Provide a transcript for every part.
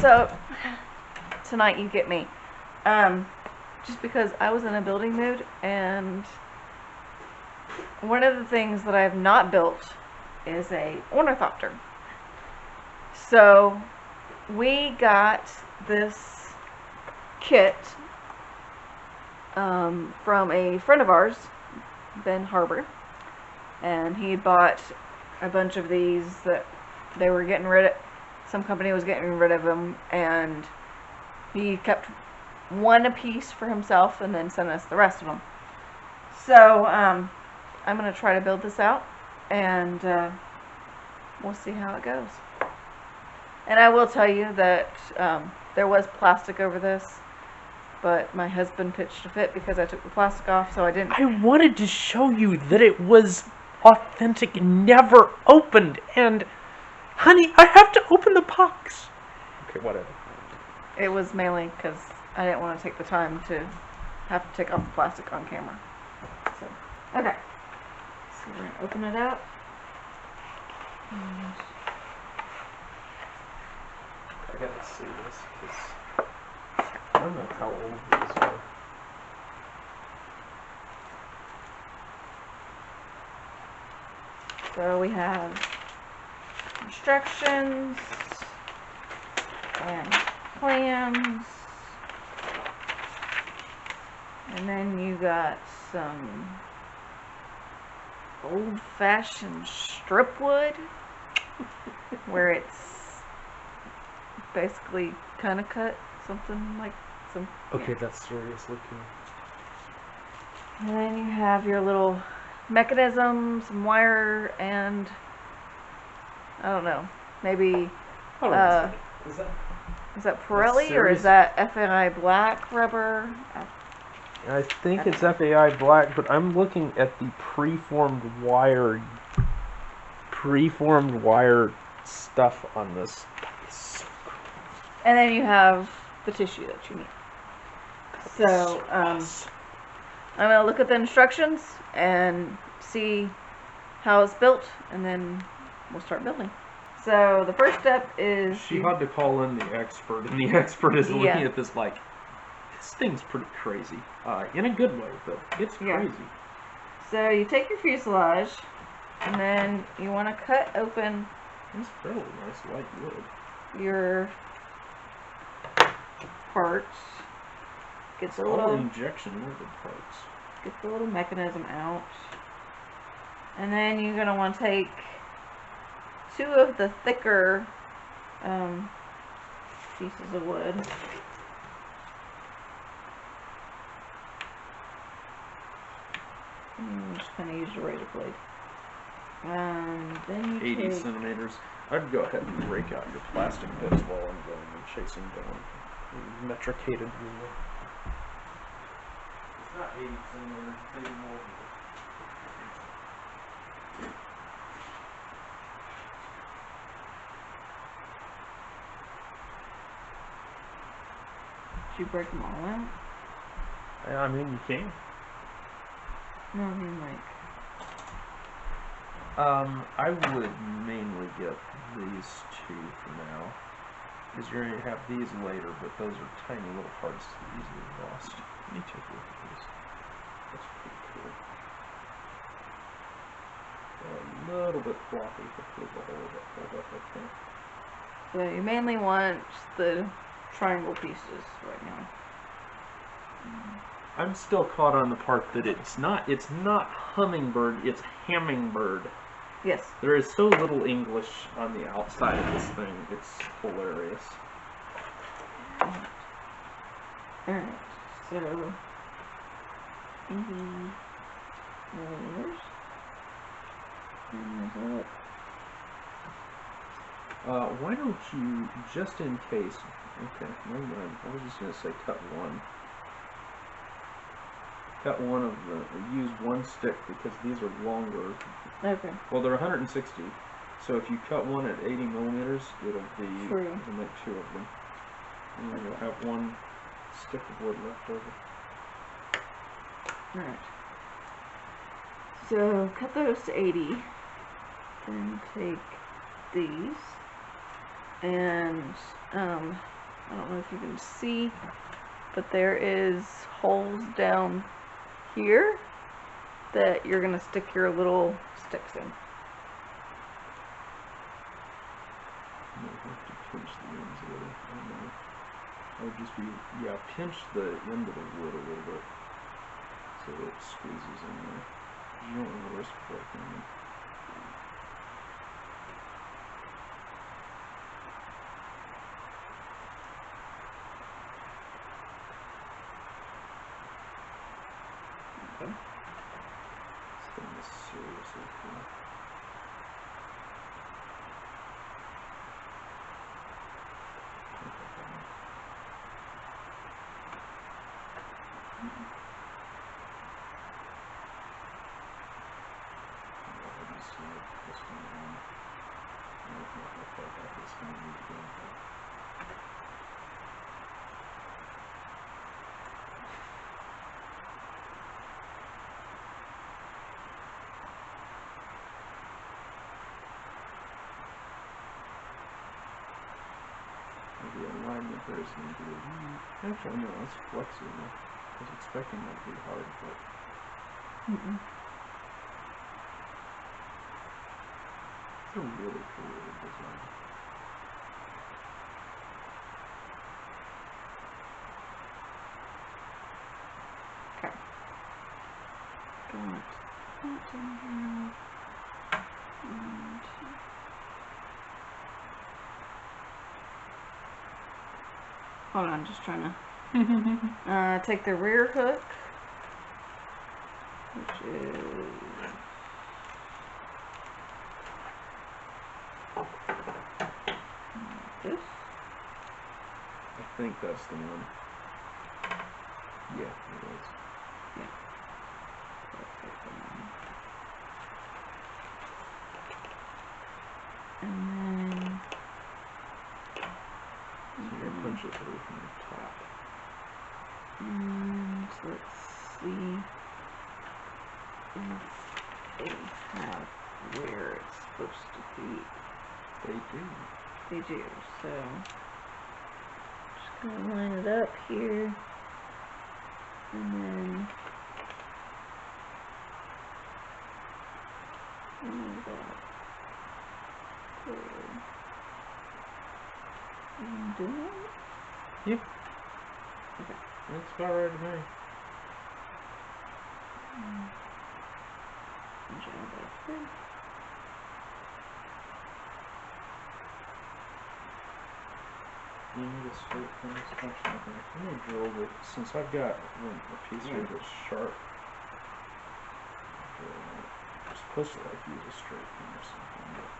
So, tonight you get me. Just because I was in a building mood, and one of the things that I have not built is a Ornithopter. So, we got this kit from a friend of ours, Ben Harbor, and he bought a bunch of these that they were getting rid of. Some company was getting rid of them, and he kept one a piece for himself and then sent us the rest of them. So I'm going to try to build this out, and we'll see how it goes. And I will tell you that there was plastic over this, but my husband pitched a fit because I took the plastic off, so I didn't. I wanted to show you that it was authentic and never opened, and honey, I have to open the box. Okay, whatever. It was mainly because I didn't want to take the time to have to take off the plastic on camera. So, okay. So we're going to open it up. And I gotta see this because I don't know how old these are. so we have instructions and plans, and then you got some old-fashioned strip wood where it's basically kind of cut, something like some. Okay, that's serious looking. And then you have your little mechanism, some wire, and I don't know, maybe is that Pirelli or is that FAI black rubber? I think it's FAI black, but I'm looking at the preformed wire stuff on this. And then you have the tissue that you need. So I'm gonna look at the instructions and see how it's built, and then we'll start building. So the first step is She had to call in the expert, and the expert is looking at this like, this thing's pretty crazy. In a good way, though. It's crazy. So you take your fuselage, and then you want to cut open. It's fairly nice light wood. Your parts. Gets a little injection molded parts. Get the little mechanism out, and then you're gonna want to take two of the thicker pieces of wood. And just kind of use your razor blade. Then you 80 centimeters. I'd go ahead and break out your plastic bits while I'm going and chasing down metricated ruler. It's not 80 centimeters, it's 80 more. Did you break them all out? Yeah, I mean, you can. No, I mean like. I would mainly get these two for now, because you're going to have these later, but those are tiny little parts easily lost. Let me take a look at this. That's pretty cool. A little bit floppy, hopefully the whole of it hold up okay. So you mainly want the triangle pieces right now. I'm still caught on the part that it's not hummingbird, it's hammingbird. Yes. There is so little English on the outside of this thing, it's hilarious. Alright, so 80 millimeters. Why don't you, just in case, okay, never mind, I was just going to say cut one. Cut one of the, use one stick because these are longer. Okay. Well, they're 160, so if you cut one at 80 millimeters, it'll True. It'll make two of them. And then you'll have one stick of wood left over. Alright. So, cut those to 80. Then take these. and I don't know if you can see, but there is holes down here that you're gonna stick your little sticks in. You might have to pinch the ends a little. I don't know. I would just be, yeah, pinch the end of the wood a little bit so it squeezes in there. You don't want to risk breaking them. Okay. This thing is seriously cool. The alignment there is going to be actually no, it's flexible. I was expecting that to be hard, but it's a really creative design. Okay. Got that in here. And hold on, just trying to take the rear hook, which is this. I think that's the one. Yeah, it is. Yeah. And then So you're going to punch it through from the top. and let's see if they have where it's supposed to be. They do. They do, so just gonna line it up here, and then move that through. And do it? Yeah. Okay. That's about right to me. Jab that through. You need a straight from this function, I think. I'm going to drill it, since I've got a piece here that's sharp. I'm supposed to like use a straight pin or something, but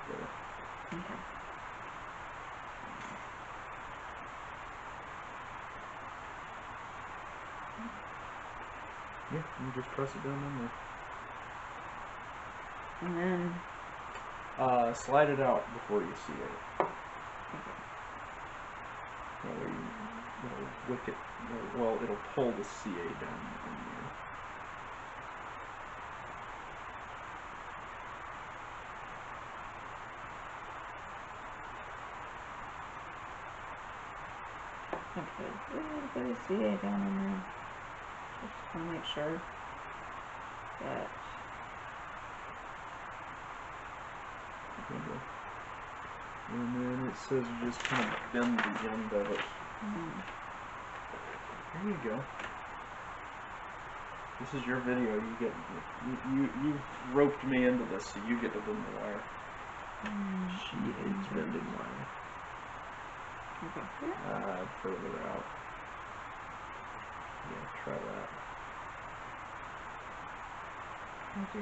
there. Okay. Yeah, you just press it down in there. And then slide it out before you see it. That way it'll wick it, well, it'll pull the CA down in there. okay, a little bit of CA down in there. Just want to make sure that And then it says you just kind of bend the end of it. There you go. This is your video. You get you roped me into this, so you get to bend the wire. She hates bending wire. okay. Further out. Yeah, try that. I'll do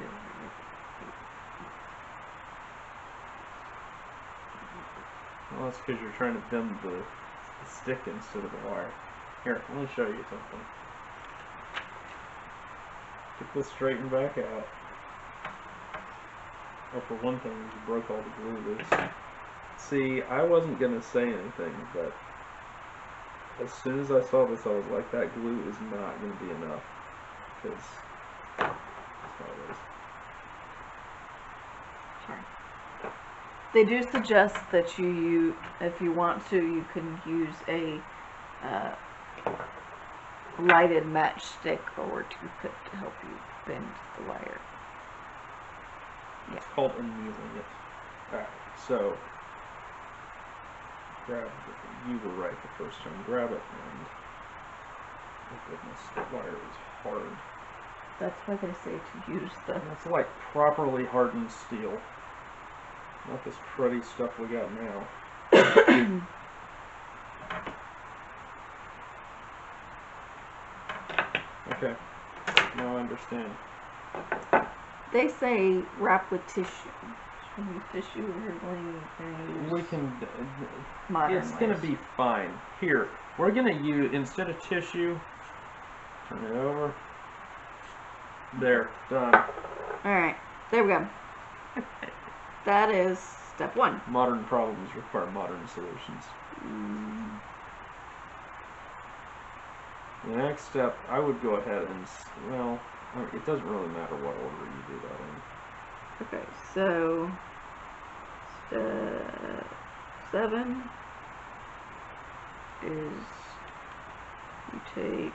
Well, that's because you're trying to bend the stick instead of the wire. Here, let me show you something. Get this straightened back out. Oh, for one thing, you broke all the glue loose. See, I wasn't going to say anything, but as soon as I saw this, I was like, that glue is not going to be enough. Because that's how it is. Sorry. They do suggest that if you want to, you can use a lighted matchstick or toothpick to help you bend the wire. It's called annealing it. Alright, so you were right the first time. Grab it and oh goodness, the wire is hard. That's why they say to use the... That's like properly hardened steel. Not this cruddy stuff we got now. Okay, now I understand. They say wrap with tissue. Should we use tissue or We can... modern it's going to be fine. Here, we're going to use, instead of tissue, turn it over. There, done. Alright, there we go. That is step 1. Modern problems require modern solutions. The next step, I would go ahead and, well, it doesn't really matter what order you do that in. Okay, so step 7 is you take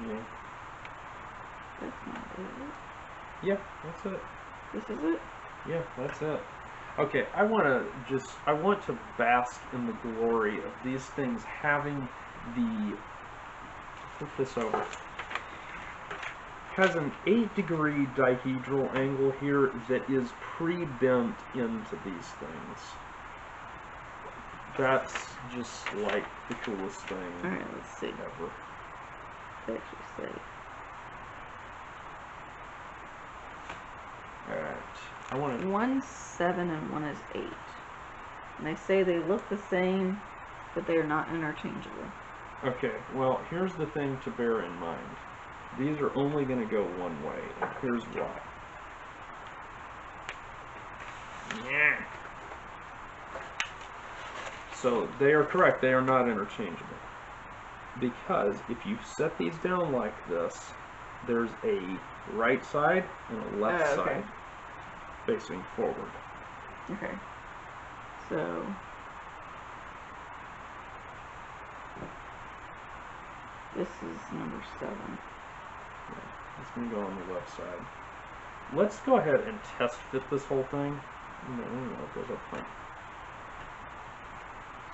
Yeah. That's not it. Yeah, that's it. This is it? Yeah, that's it. Okay, I want to bask in the glory of these things having the, flip this over, has an 8-degree dihedral angle here that is pre-bent into these things. That's just like the coolest thing Alright, let's see. ever. They actually say. Alright, I want to... 1's 7 and 1 is 8. And they say they look the same, but they are not interchangeable. Okay, well, here's the thing to bear in mind. These are only going to go one way, and here's why. Yeah. So, they are correct, they are not interchangeable. Because if you set these down like this, there's a right side and a left okay. side facing forward. Okay. So this is number 7. Yeah, it's going to go on the left side. Let's go ahead and test fit this whole thing. No, it goes up front.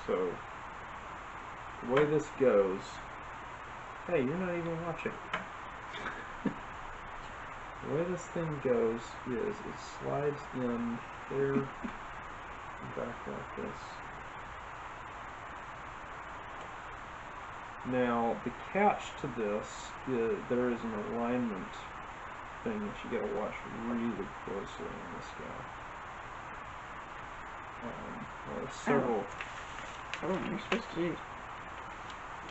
So, the way this goes... Hey, you're not even watching. The way this thing goes is it slides in there and back like this. Now, the catch to this is there is an alignment thing that you gotta watch really closely on this guy. There's several... Oh, you're supposed to...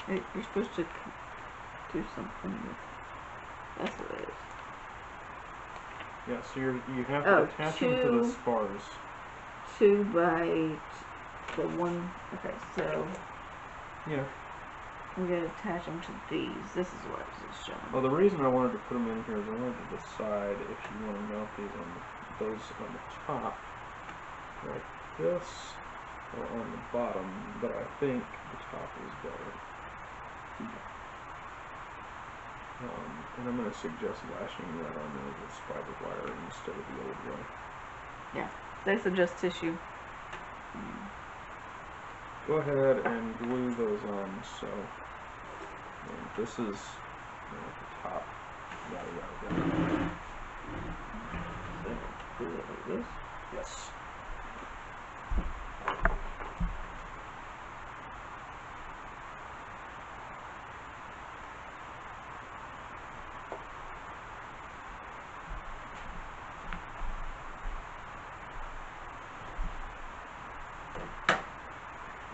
You're supposed to do something with... That's what it is. Yeah, so you have to attach them to the spars. 2 by the 1... Okay, so... Yeah. We're going to attach them to these. This is what it's showing. Well, the reason I wanted to put them in here is I wanted to decide if you want to mount these on those on the top, like this, or on the bottom, but I think the top is better. And I'm going to suggest lashing that on there with spider wire instead of the old way. Yeah, they suggest tissue. Go ahead and glue those on, so this is at the top. Yada yada yada. So, glue it like this. Yes.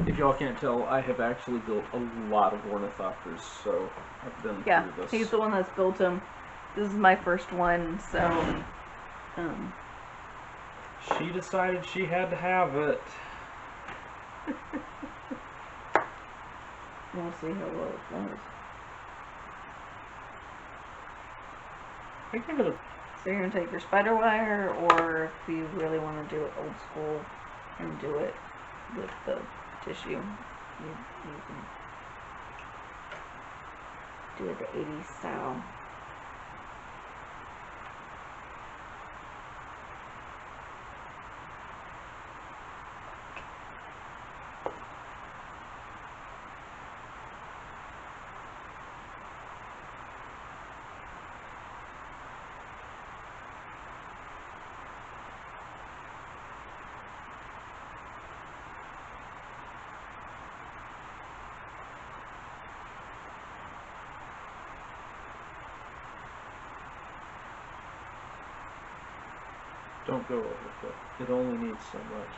If y'all can't tell, I have actually built a lot of ornithopters, so I've been through this. He's the one that's built them. This is my first one, so She decided she had to have it. we'll see how well it goes. I give it a So you're going to take your spider wire, or if you really want to do it old school and do it with the tissue, you can do it the 80s style. Don't go overkill. It only needs so much.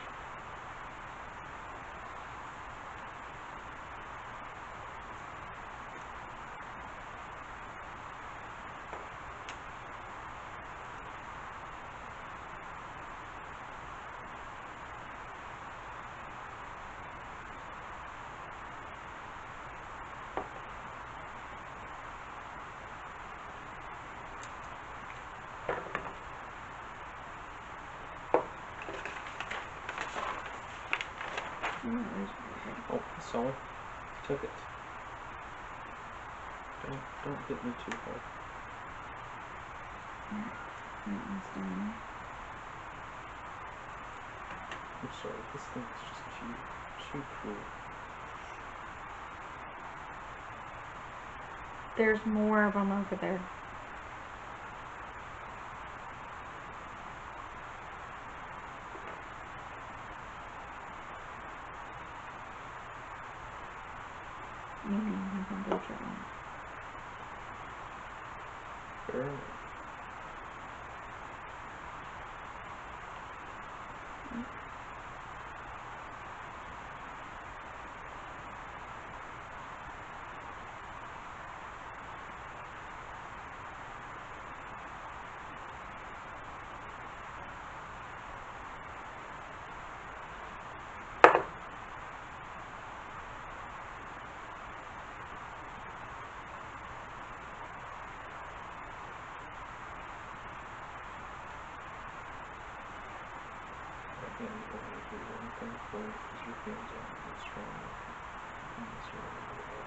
Oh, I saw it. Took it. Don't hit me too hard. I'm sorry, this thing is just too cruel. There's more of them over there. Fair enough. And you don't want to do anything for it because your hands aren't that strong in this area at all.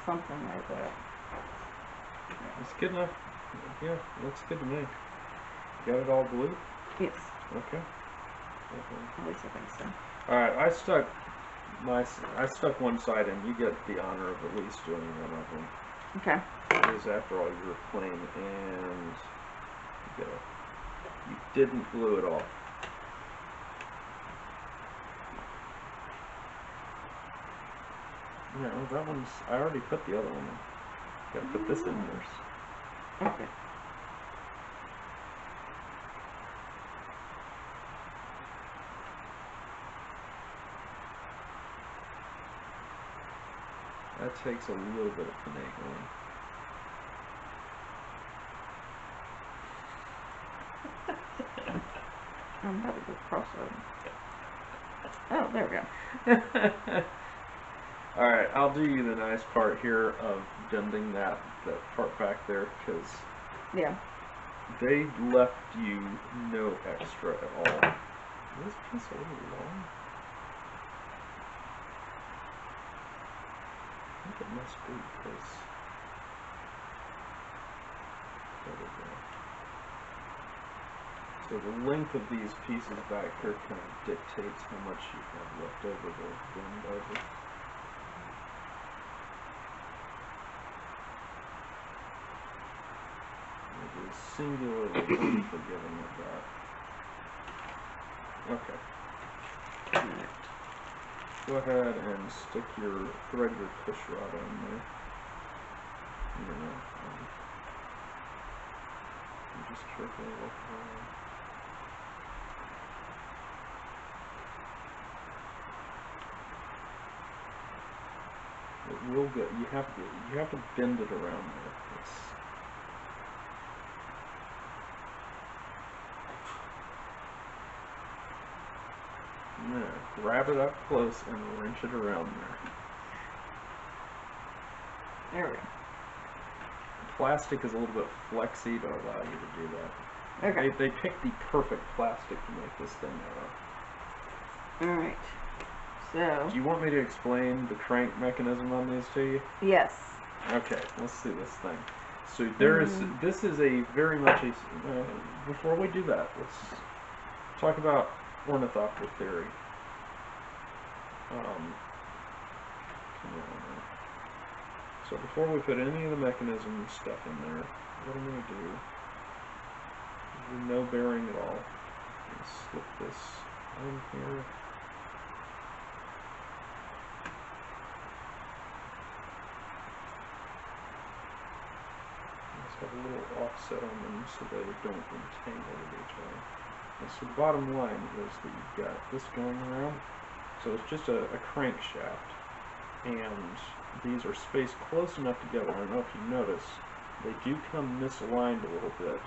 Something like that. It's good enough. Yeah, looks good to me. You got it all glued? Yes. Okay. At least I think so. Alright, I stuck one side in. You get the honor of at least doing one of them. Okay. Because after all, you were playing and you didn't glue it all. No, that one's. I already put the other one in. Gotta put this in first. Okay. That takes a little bit of finagling. I'm about to go crossover. Oh, there we go. Alright, I'll do you the nice part here of bending that part back there, because Yeah. they left you no extra at all. Is this piece a little long? I think it must be, because there we go. So the length of these pieces back here kind of dictates how much you have left over to bend over. It is singularly unforgiving of that. Okay. Go ahead and stick your thread your push rod in there. Just carefully work around. It will get. You have to bend it around there. Yeah, grab it up close and wrench it around there. There we go. Plastic is a little bit flexy to allow you to do that. Okay. They picked the perfect plastic to make this thing out of. Alright. So. Do you want me to explain the crank mechanism on these to you? Yes. Okay, let's see this thing. So this is a very much a, before we do that, let's talk about Ornithopter theory. So before we put any of the mechanism stuff in there, what I'm going to do, with no bearing at all, I'm going to slip this in here. Just have a little offset on them so they don't entangle with each other. And so the bottom line is that you've got this going around, so it's just a crankshaft, and these are spaced close enough together. I don't know if you notice, they do come misaligned a little bit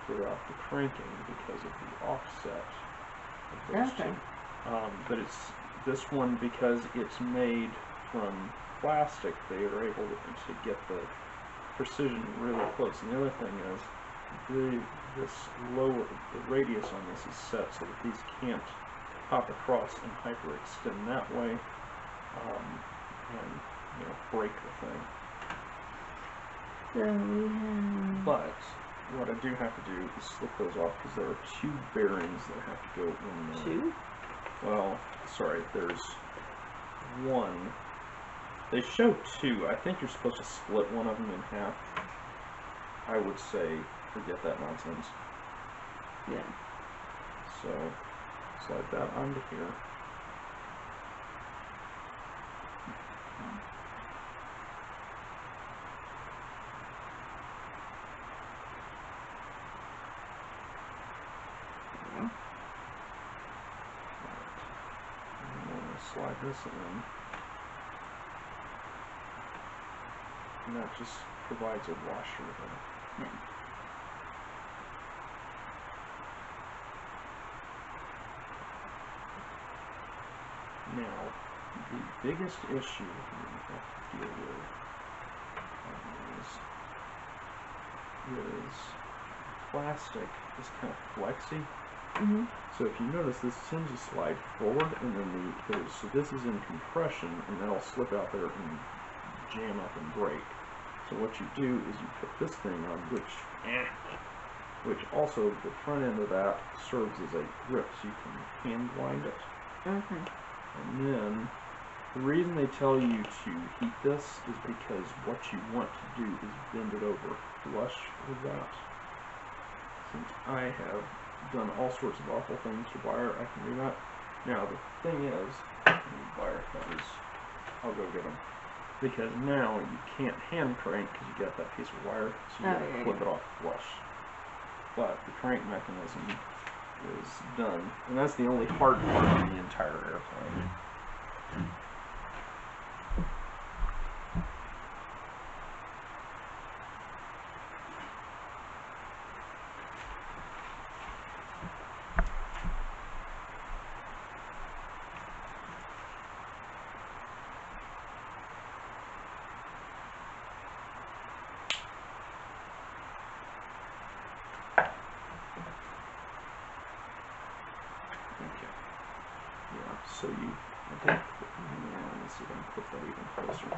throughout the cranking because of the offset of those two. But it's this one, because it's made from plastic, they are able to get the precision really close. And the other thing is, the radius on this is set so that these can't hop across and hyperextend that way, and break the thing. So we have. But what I do have to do is slip those off because there are two bearings that have to go in there. Two? Well, sorry, there's one. They show two. I think you're supposed to split one of them in half. I would say forget that nonsense. Yeah. So slide that onto here. Slide this in, and that just provides a washer there. Yeah. Now, the biggest issue we have to deal with on these is plastic is kind of flexy. Mm-hmm. So if you notice, this tends to slide forward, and then so this is in compression, and that'll slip out there and jam up and break. So what you do is you put this thing on, which also the front end of that serves as a grip, so you can hand wind it. Okay. And then the reason they tell you to heat this is because what you want to do is bend it over flush with that. Since I have done all sorts of awful things to wire, I can do that. Now the thing is, wire cutters, I'll go get them, because now you can't hand crank because you got that piece of wire, so you gotta clip it off flush. But the crank mechanism is done, and that's the only hard part of the entire airplane. So you, I think, let's see if I can put that even closer.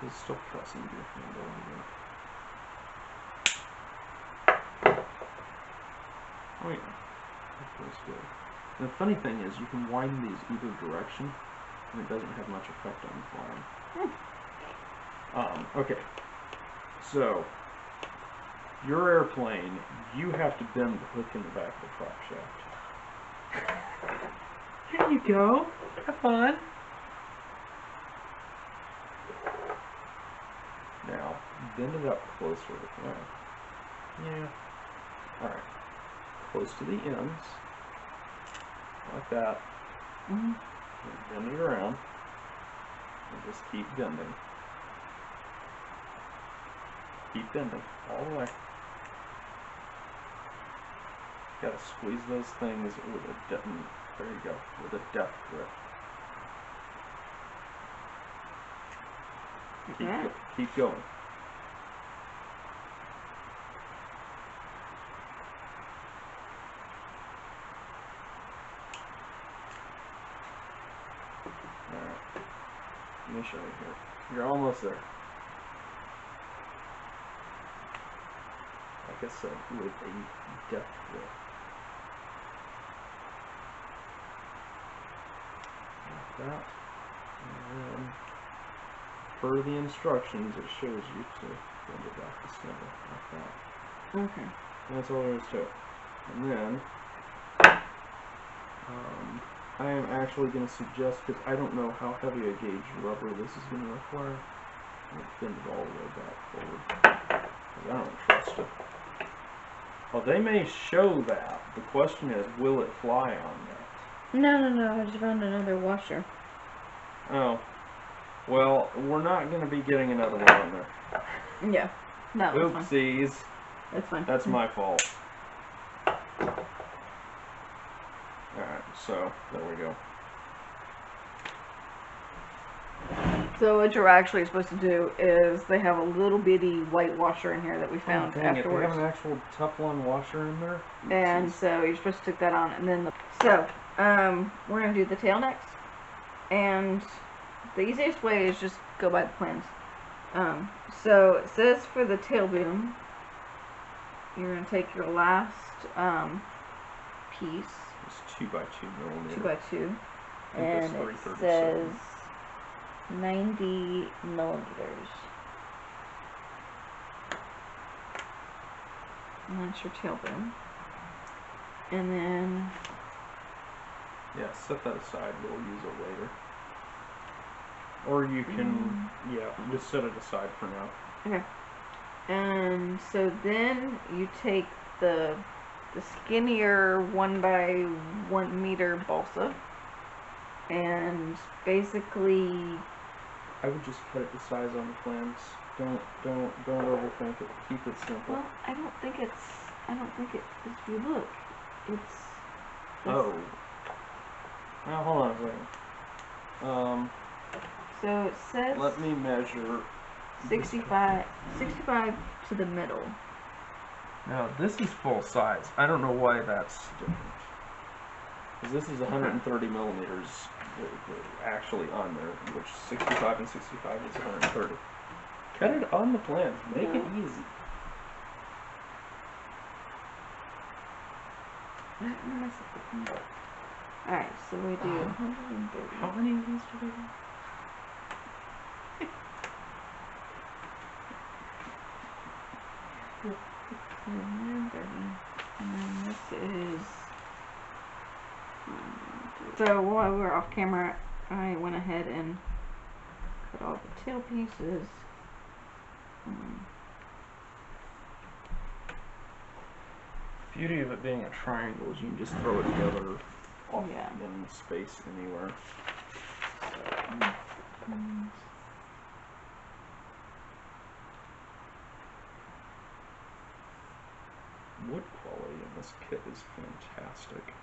It's still pressing your handle on there. Oh yeah, that feels good. And the funny thing is, you can wind these either direction, and it doesn't have much effect on flying. Okay, so your airplane, you have to bend the hook in the back of the prop shaft. There you go. Have fun. Now, bend it up closer. Yeah. Alright. Close to the ends. Like that. Mm-hmm. Bend it around. And just keep bending. Keep bending. All the way. Gotta squeeze those things with a depth. There you go. With a depth grip. Keep going. Alright. Let me show you here. You're almost there. Like I said, with a depth grip. Like that. And then, per the instructions, it shows you to bend it back to center. Like that. Okay. And that's all there is to it. And then, I am actually going to suggest, because I don't know how heavy a gauge rubber this is going to require, I'm going to bend it all the way back forward, because I don't trust it. Well, they may show that. The question is, will it fly on that? No, I just found another washer. Oh. Well, we're not going to be getting another one on there. Yeah. No, that's fine. Oopsies. That's fine. That's my fault. Alright, so, there we go. So what you're actually supposed to do is they have a little bitty white washer in here that we found Dang it, they afterwards. have an actual Teflon washer in there? And so you're supposed to stick that on, and then we're gonna do the tail next. And the easiest way is just go by the plans. So it says for the tail boom, you're gonna take your last piece, It's 2x2 millimeter. 2x2, I think and that's it 3/37. says 90 millimeters. And that's your tail boom. And then Yeah, set that aside. We'll use it later. Or you can, yeah, just set it aside for now. okay. And so then you take the skinnier 1x1 meter balsa, and basically I would just cut it to size on the plans. Don't overthink it. Keep it simple. well, I don't think it. If you look, it's. Oh. Now hold on a second. So it says. Let me measure. 65 to the middle. Now this is full size. I don't know why that's different. Because this is 130 millimeters actually on there, which 65 and 65 is 130. Cut it on the plans. Make it easy. Alright, so we do 130. How many of these do we have? And then this is. So while we were off camera, I went ahead and cut all the tail pieces. Beauty of it being a triangle is you can just throw it together off Yeah. in space anywhere. Wood quality in this kit is fantastic.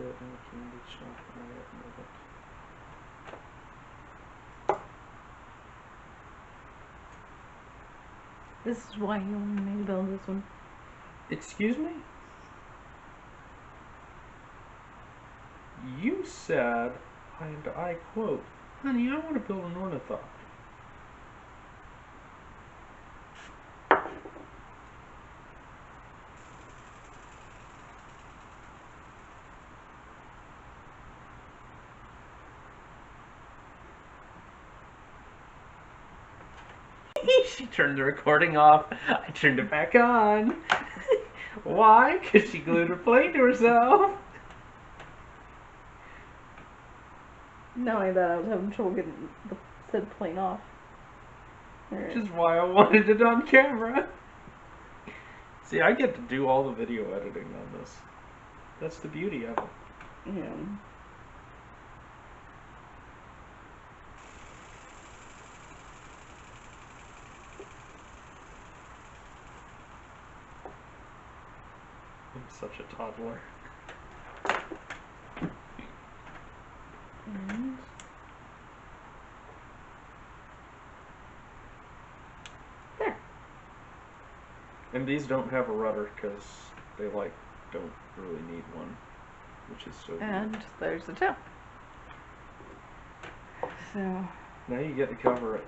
it in a candy shop and I admit it. This is why you wanted me to build this one. Excuse me? You said, and I quote, honey, I want to build an ornithopter. She turned the recording off. I turned it back on. Why? Because she glued her plate to herself. Not only that, I was having trouble getting the said plane off. Which is why I wanted it on camera. See, I get to do all the video editing on this. That's the beauty of it. Yeah. I'm such a toddler. And there. And these don't have a rudder because they don't really need one, which is so And weird. there's the tail. So Now you get to cover it.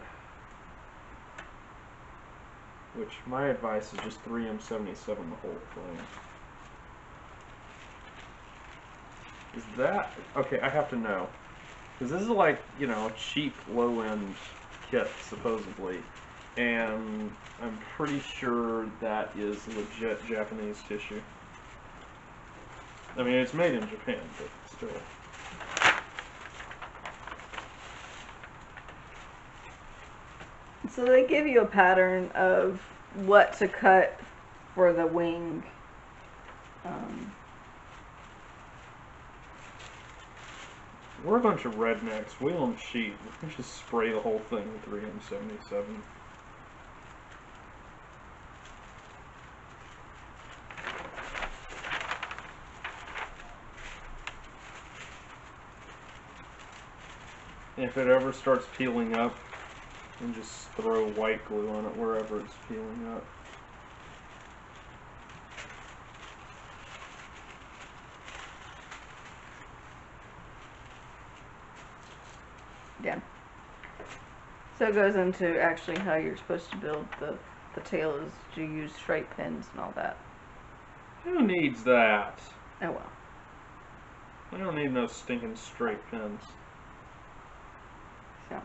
Which my advice is just 3M77 the whole thing. Is that okay? I have to know because this is like, you know, a cheap low-end kit supposedly, and I'm pretty sure that is legit Japanese tissue. I mean, it's made in Japan, but still. So they give you a pattern of what to cut for the wing. We're a bunch of rednecks. We own sheep. We just spray the whole thing with 3M77. If it ever starts peeling up, then just throw white glue on it wherever it's peeling up. Yeah. So it goes into actually how you're supposed to build the tail is to use stripe pins and all that. Who needs that? Oh well. I don't need no stinking straight pins. So. Okay.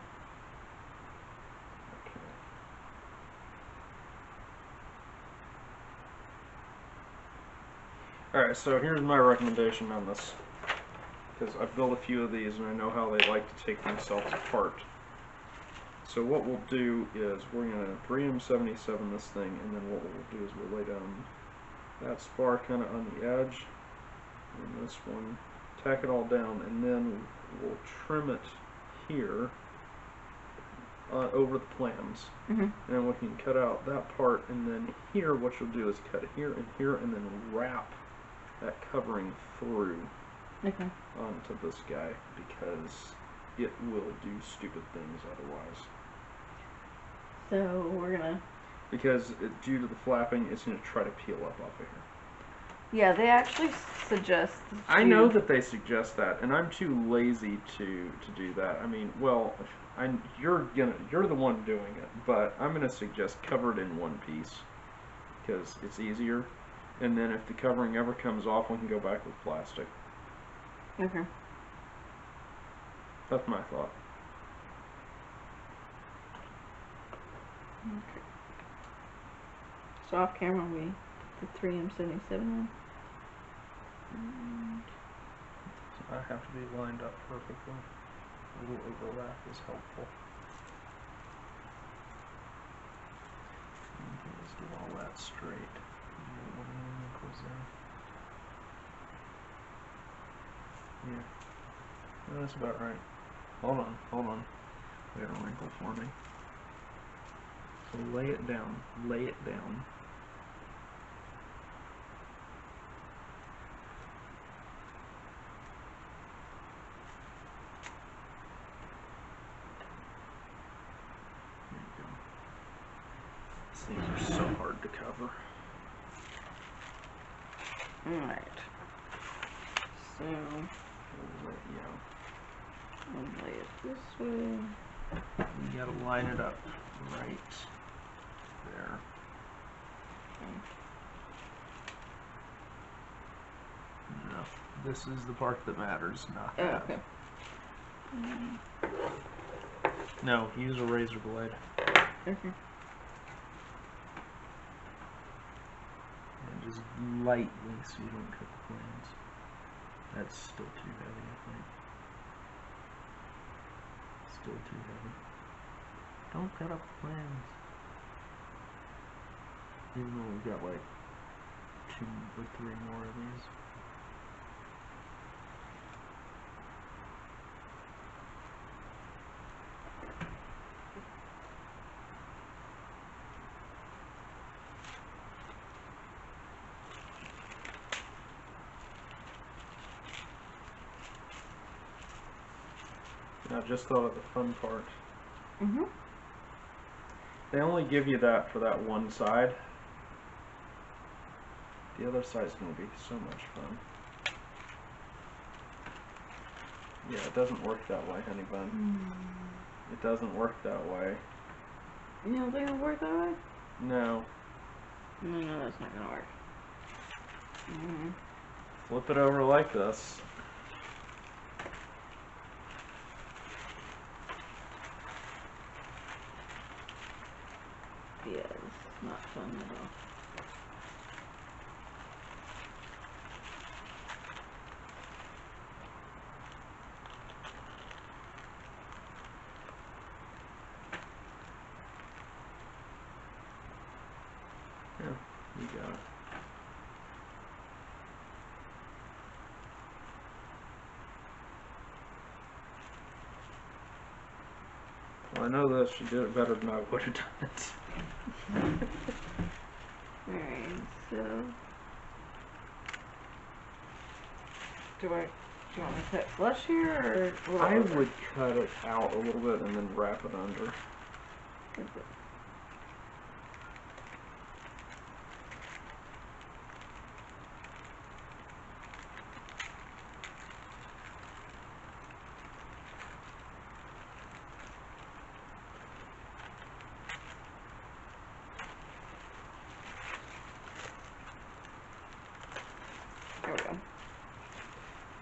Alright, so here's my recommendation on this. Because I've built a few of these and I know how they like to take themselves apart. So what we'll do is we're going to 3M77 this thing, and then what we'll do is we'll lay down that spar kind of on the edge, and this one, tack it all down, and then we'll trim it here over the plans. Mm-hmm. And we can cut out that part, and then here what you'll do is cut it here, and then wrap that covering through onto this guy, because it will do stupid things otherwise. So we're gonna. Because due to the flapping, it's going to try to peel up off of here. Yeah, they actually suggest. I know that they suggest that, and I'm too lazy to do that. I mean, well, you're the one doing it, but I'm gonna suggest cover it in one piece because it's easier. And then if the covering ever comes off, we can go back with plastic. Okay. That's my thought. Okay. So off camera we put the 3M77 on. I have to be lined up perfectly. A little overlap is helpful. Okay, let's get all that straight. Yeah, no, that's about right. Hold on. I got a wrinkle for me. So lay it down. things are so hard to cover. Alright. So, Yeah. I'll lay it this way. You gotta line it up right there. No, this is the part that matters, not that. Okay. No, use a razor blade. Okay. And just lightly so you don't cut the planes. That's still too heavy, I think. Still too heavy. Don't cut up the planes. Even though we've got like 2 or 3 more of these. I just thought of the fun part. Mm-hmm. They only give you that for that one side. The other side's going to be so much fun. Yeah, it doesn't work that way, honey bun. It doesn't work that way. You don't think it'll work that way? No. No, that's not gonna work. Flip it over like this. Yeah, this is not fun at all. Yeah, you got it. Well, I know this. You did it better than I would have done it. Alright, so... Do you want me to cut flush here, or... I would cut it out a little bit and then wrap it under. There we go.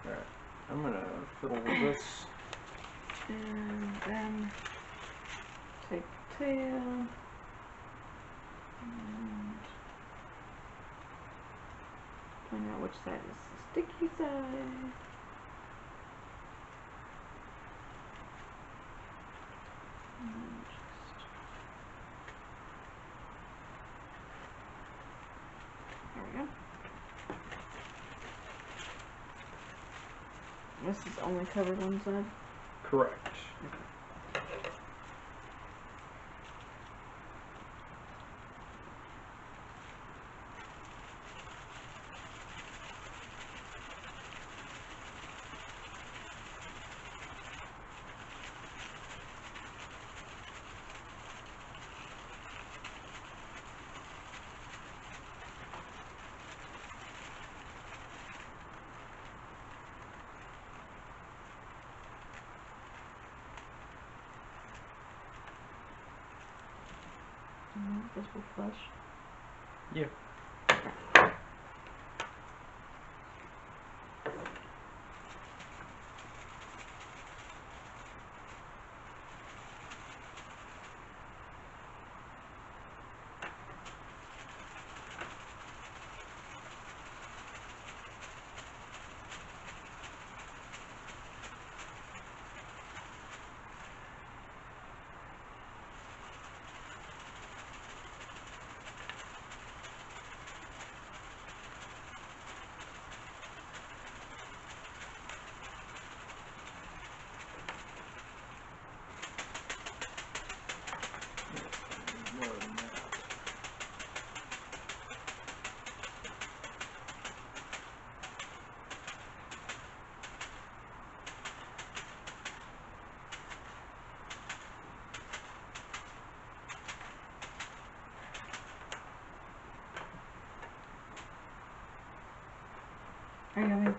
Alright, I'm gonna fiddle with this. And then take the tail and find out which side is the sticky side. And just there we go. This is only covered one side. Correct. This will flush. Yeah.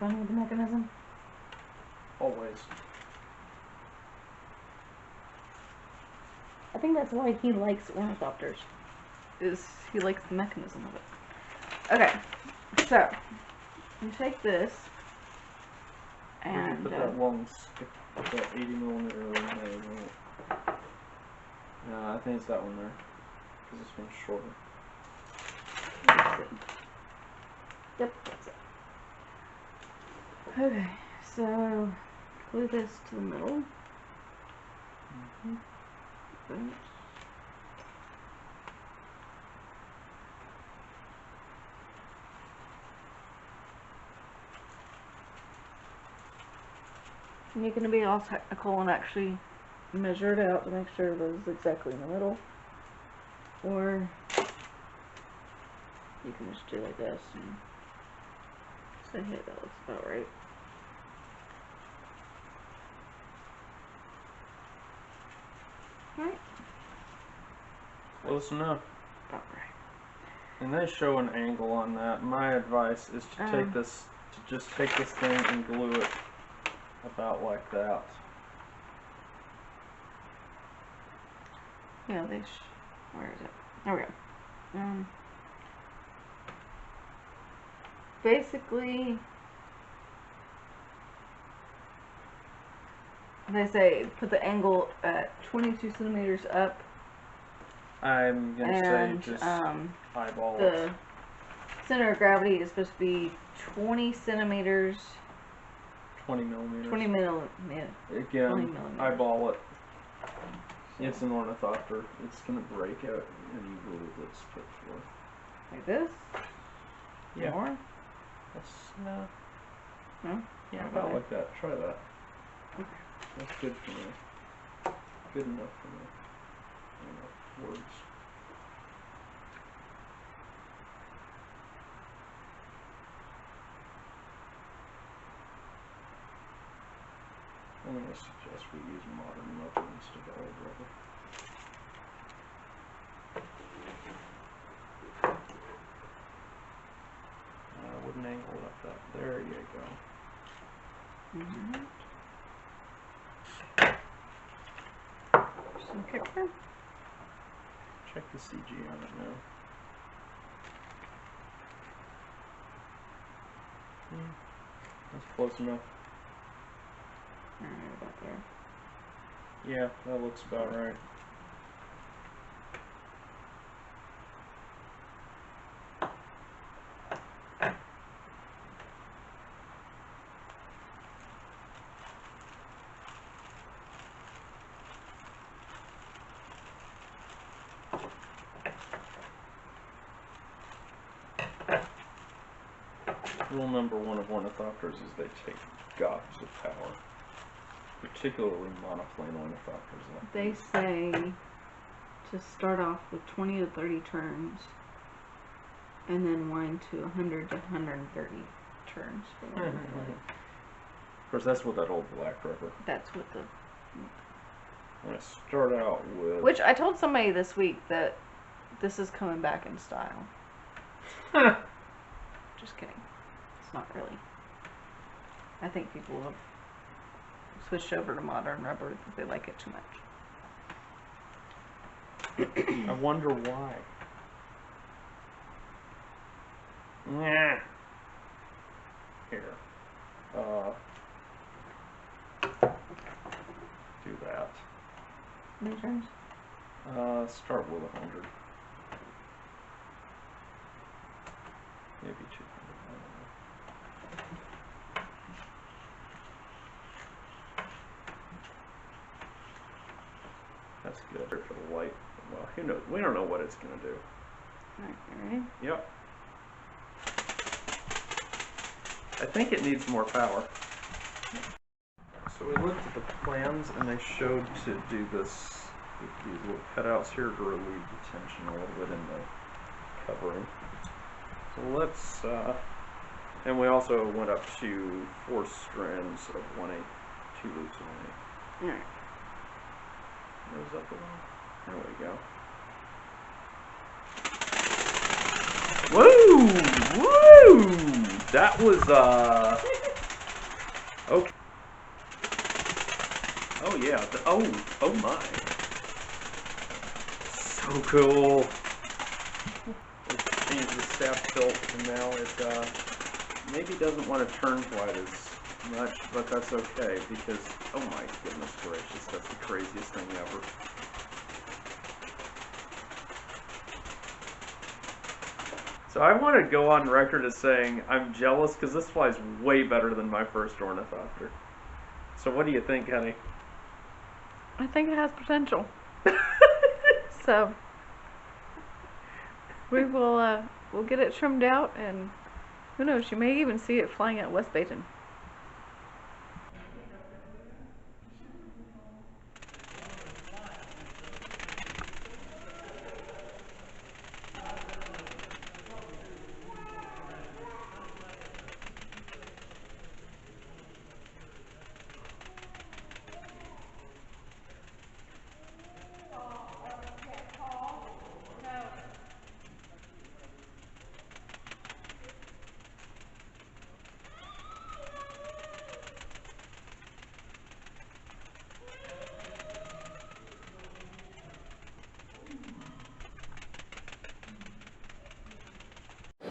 fun with the mechanism? Always. I think that's why he likes ornithopters. Is he likes the mechanism of it. Okay, so you take this and put that long stick, that 80mm magazine. No, I think it's that one there, because this one's shorter. Yep, that's it. Okay, so glue this to the middle. Oops. And you're going to be all technical and actually measure it out to make sure it is exactly in the middle. Or you can just do like this and say, hey, that looks about right. Alright. Close enough. About right. And they show an angle on that. My advice is to take this, to just take this thing and glue it about like that. Yeah, where is it? There we go. Basically, they say put the angle at 22 centimeters up. I'm gonna and, say just eyeball the it. center of gravity is supposed to be 20 centimeters. 20mm. 20 millimeters. Again, 20 millimeters. eyeball it. It's an ornithopter. It's gonna break out any rule that's put forth. Like this? Yeah. More? That's no. No? Yeah, Okay. about like that. Try that. Okay. That's good for me. Good enough for me. Enough words. I'm going to suggest we use modern rubber instead of old rubber. I wouldn't angle it up that. There you go. Some kicker. Check the CG on it now. That's close enough. Alright, about there. Yeah, that looks about right. Rule number one of ornithopters is they take gobs of power. Particularly monoplane ornithopters like They these. say to start off with 20 to 30 turns and then wind to 100 to 130 turns. Of course, that's what that old black rubber. That's what the... I'm going to start out with... Which I told somebody this week that this is coming back in style. Just kidding. It's not really. I think people have switched over to modern rubber because they like it too much. I wonder why. Nah. Here. Do that. How many turns? Start with 100. Maybe 200. I don't know. That's good for the light. Well, who knows? We don't know what it's going to do. Alright, ready? Yep. I think it needs more power. So we looked at the plans and they showed to do this, these little cutouts here to relieve the tension a little bit in the covering. So let's, and we also went up to 4 strands of 1/8, 2 loops of 1/8. Alright. Nose up a little. There we go. Woo! Woo! That was, Okay. Oh yeah. Oh my. So cool. Let's change the staff tilt, and now it maybe doesn't want to turn quite as much, but that's okay because, oh my goodness gracious, that's the craziest thing ever. So I want to go on record as saying I'm jealous because this flies way better than my first Ornithopter. So what do you think, honey? I think it has potential. So we'll get it trimmed out, and who knows, you may even see it flying at West Baton.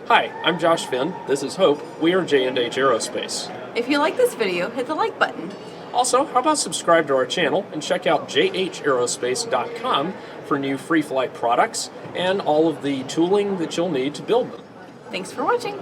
Hi, I'm Josh Finn. This is Hope. We are J&H Aerospace. If you like this video, hit the like button. Also, how about subscribe to our channel and check out jhaerospace.com for new free flight products and all of the tooling that you'll need to build them. Thanks for watching.